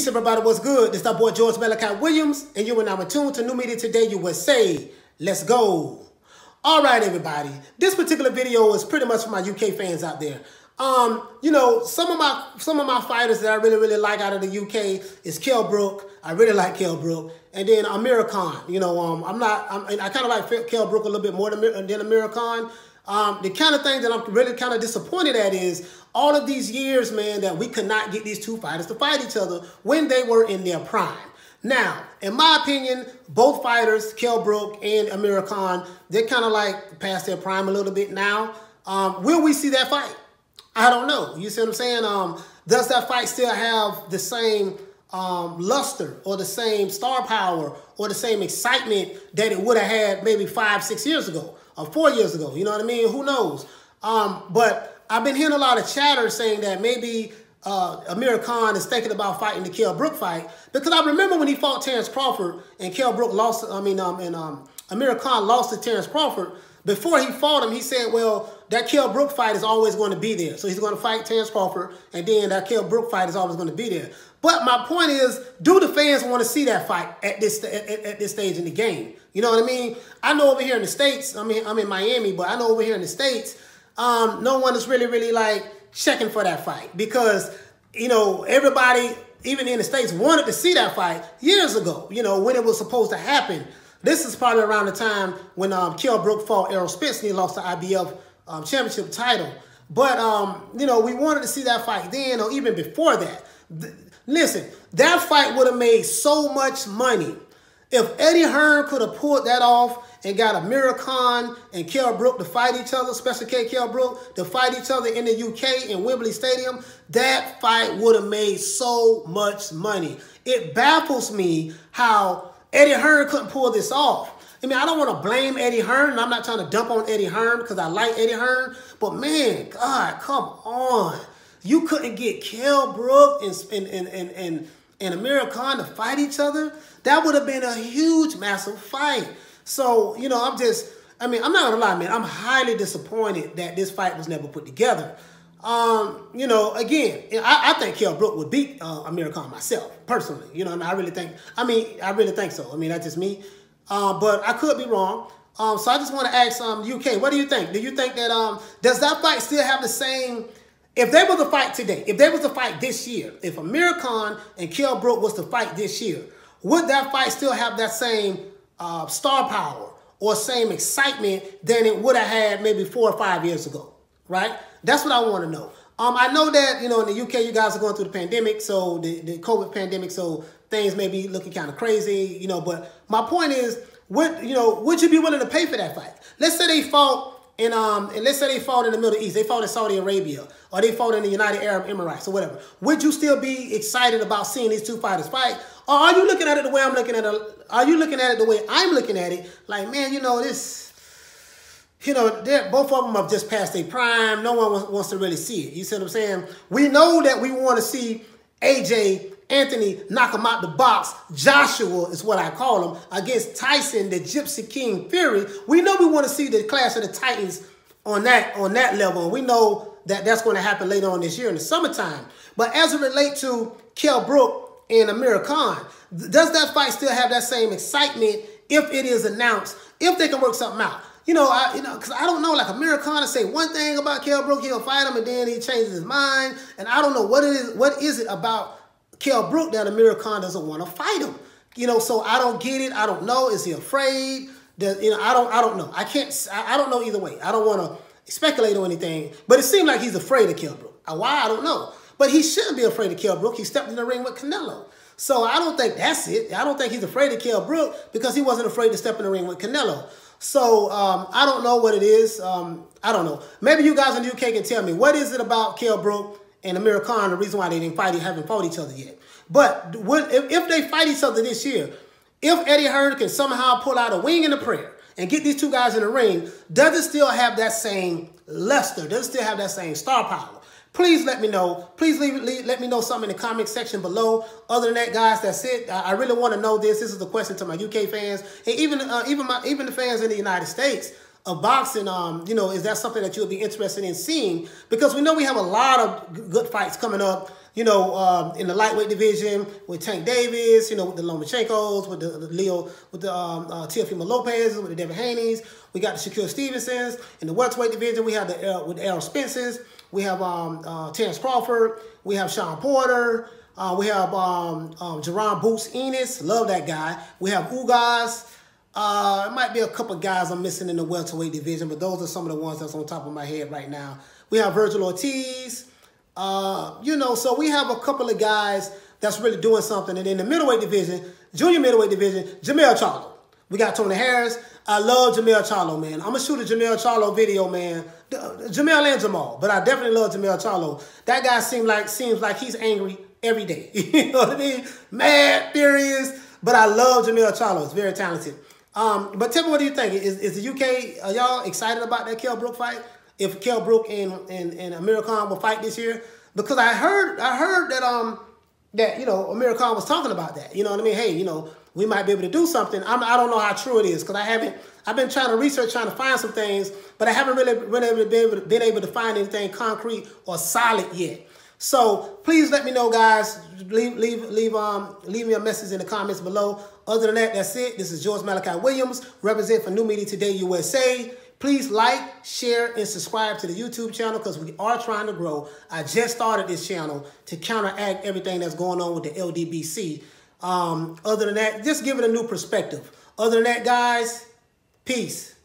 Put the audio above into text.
Peace, everybody. What's good? This is our boy George Malachi Williams, and you are now tuned to New Media Today USA. Let's go. All right, everybody. This particular video is pretty much for my UK fans out there. You know, some of my fighters that I really like out of the UK is Kell Brook. I really like Kell Brook, and then Amir Khan. You know, I kind of like Kell Brook a little bit more than Amir Khan. The kind of thing that I'm really kind of disappointed at is all of these years, man, that we could not get these two fighters to fight each other when they were in their prime. Now, in my opinion, both fighters, Kell Brook and Amir Khan, they're kind of like past their prime a little bit now. Will we see that fight? I don't know. You see what I'm saying? Does that fight still have the same luster or the same star power or the same excitement that it would have had maybe 5, 6 years ago or 4 years ago? You know what I mean? Who knows? But I've been hearing a lot of chatter saying that maybe Amir Khan is thinking about fighting the Kell Brook fight, because I remember when he fought Terrence Crawford and Kell Brook lost. Amir Khan lost to Terrence Crawford. Before he fought him, he said, well, that Kell Brook fight is always going to be there. So he's going to fight Terrence Crawford, and then that Kell Brook fight is always going to be there. But my point is, do the fans want to see that fight at this stage in the game? You know what I mean? I know over here in the States, I'm in Miami, but I know over here in the States, no one is really like checking for that fight, because, you know, everybody, even in the States, wanted to see that fight years ago, you know, when it was supposed to happen. This is probably around the time when Kell Brook fought Errol Spence and he lost the IBF championship title. But, you know, we wanted to see that fight then or even before that. Listen, that fight would have made so much money. If Eddie Hearn could have pulled that off and got Amir Khan and Kell Brook to fight each other, especially Kell Brook, to fight each other in the UK in Wembley Stadium, that fight would have made so much money. It baffles me how Eddie Hearn couldn't pull this off. I mean, I don't want to blame Eddie Hearn, and I'm not trying to dump on Eddie Hearn because I like Eddie Hearn, but man, God, come on. You couldn't get Kell Brook and Amir Khan to fight each other? That would have been a huge, massive fight. So, you know, I'm not going to lie, man. I'm highly disappointed that this fight was never put together. You know, again, I think Kell Brook would beat Amir Khan myself, personally. You know, I really think so. I mean, that's just me. But I could be wrong. So I just want to ask UK, what do you think? Do you think that, does that fight still have the same... If they was to fight today, if they was to fight this year, if Amir Khan and Kell Brook was to fight this year, would that fight still have that same star power or same excitement than it would have had maybe 4 or 5 years ago, right? That's what I want to know. I know that, you know, in the UK, you guys are going through the pandemic, so the COVID pandemic, so things may be looking kind of crazy, you know, but my point is, would you be willing to pay for that fight? Let's say they fought and let's say they fought in the Middle East, they fought in Saudi Arabia, or they fought in the United Arab Emirates, or whatever. Would you still be excited about seeing these two fighters fight? Or are you looking at it the way I'm looking at it? Are you looking at it the way I'm looking at it? Like, man, you know, both of them have just passed their prime. No one wants to really see it. You see what I'm saying? We know that we want to see AJ Anthony knock him out the box. Joshua is what I call him, against Tyson, the Gypsy King Fury. We know we want to see the Clash of the Titans on that level. And we know that that's going to happen later on this year in the summertime. But as it relates to Kell Brook and Amir Khan, does that fight still have that same excitement if it is announced, if they can work something out? Because I don't know, like Amir Khan to say one thing about Kell Brook, he'll fight him, and then he changes his mind. And I don't know what is it about Kell Brook that Amir Khan doesn't want to fight him. You know, so I don't get it. I don't know. Is he afraid? I don't know. I don't know either way. I don't want to speculate on anything, but it seems like he's afraid of Kell Brook. Why? I don't know. But he shouldn't be afraid of Kell Brook. He stepped in the ring with Canelo. So I don't think that's it. I don't think he's afraid of Kell Brook because he wasn't afraid to step in the ring with Canelo. So I don't know what it is. I don't know. Maybe you guys in the UK can tell me, what is it about Kell Brook and Amir Khan, the reason why they haven't fought each other yet? But if they fight each other this year, if Eddie Hearn can somehow pull out a wing and a prayer and get these two guys in the ring, does it still have that same luster? Does it still have that same star power? Please let me know. Please let me know something in the comment section below. Other than that, guys, that's it. I really want to know this. This is the question to my UK fans and even the fans in the United States of boxing. You know, is that something that you'll be interested in seeing? Because we know we have a lot of good fights coming up. You know, in the lightweight division with Tank Davis, you know, with the Lomachenkos, with the Teofimo Lopez, with the Devin Haney's. We got the Shakur Stevensons. In the welterweight division, we have with the Errol Spencers. We have Terrence Crawford. We have Sean Porter. We have Jerron Boots Enos. Love that guy. We have Ugas. It might be a couple guys I'm missing in the welterweight division, but those are some of the ones that's on top of my head right now. We have Virgil Ortiz. You know, so we have a couple of guys that's really doing something. And in the middleweight division, junior middleweight division, Jamel Charlo. We got Tony Harris. I love Jamel Charlo, man. I'm going to shoot a Jamel Charlo video, man. Jamel and Jamal, but I definitely love Jamel Charlo. That guy seems like he's angry every day. You know what I mean? Mad, furious. But I love Jamel Charlo. He's very talented. But tell me, what do you think? Is the UK, are y'all excited about that Kell Brook fight? If Kell Brook and Amir Khan will fight this year? Because I heard that you know, Amir Khan was talking about that. You know what I mean? Hey, you know, we might be able to do something. I don't know how true it is, because I've been trying to research, trying to find some things, but I haven't really been able to find anything concrete or solid yet. So please let me know, guys. Leave me a message in the comments below. Other than that, that's it. This is George Malachi Williams, represent for New Media Today USA. Please like, share, and subscribe to the YouTube channel, because we are trying to grow. I just started this channel to counteract everything that's going on with the LDBC. Other than that, just give it a new perspective. Other than that, guys, peace.